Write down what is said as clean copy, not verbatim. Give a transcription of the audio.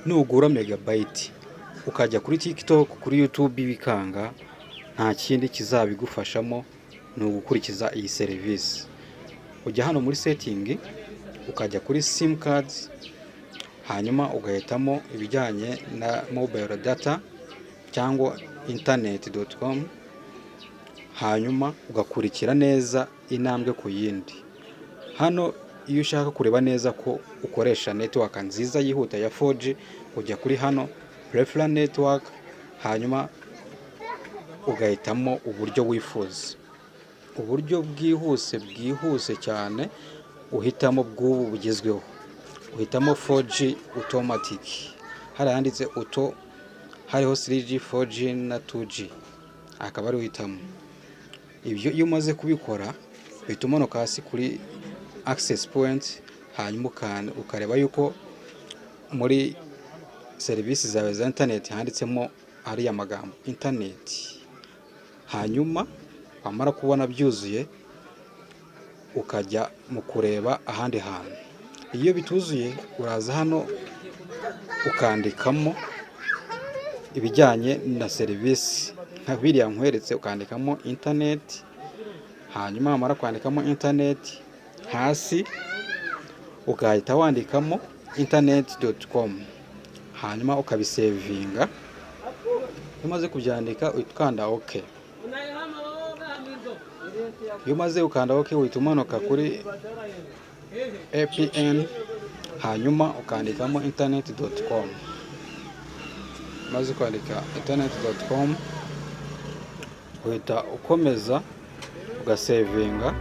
nugura megabyte ukajya kuri TikTok, kuri YouTube bikanga, nta kindi kizabigufashamo ni ugukurikiza iyi serivisi. Ujya hano muri setting ukajya kuri sim cards, hanyuma ugahitamo ibijyanye na mobile data cyangwa internet.com, hanyuma ugakurikira neza intambwe ku yindi. Hano iyo ushaka kureba neza ko ukoresha network nziza yihuta ya 4G, ujya kuri hano prefer network, hanyuma ugahitamo uburyo wifuza. Uburyo bwihuse cyane uhitamo bw'ubu bugezweho, uhitamo 4G automatic. Hari handitse auto, hariho 3G, 4G na 2G, akaba ari uhitamo. Ibyo iyo umaze kubikora uhita umanuka hasi kuri access point, hanyuma ukareba yuko muri serivisi zawe za internet handitsemo ariya magambo internet. Hanyuma wamara kubona byuzuye ukajya mu kureba ahandi hantu. Iyo bituzuye uraza hano ukandikamo ibijyanye na serivisi nka biriya nkweretse, ukandikamo internet. Hanyuma wamara kwandikamo internet, hasi ugahita wandikamo internet.com, hanyuma ukabisevinga. Iyo umaze kubyandika ukanda OK. Iyo umaze ukanda OK uhita umanuka kuri APN, hanyuma ukandikamo internet.com. Maze kwandika internet.com uhita ukomeza ugasevinga.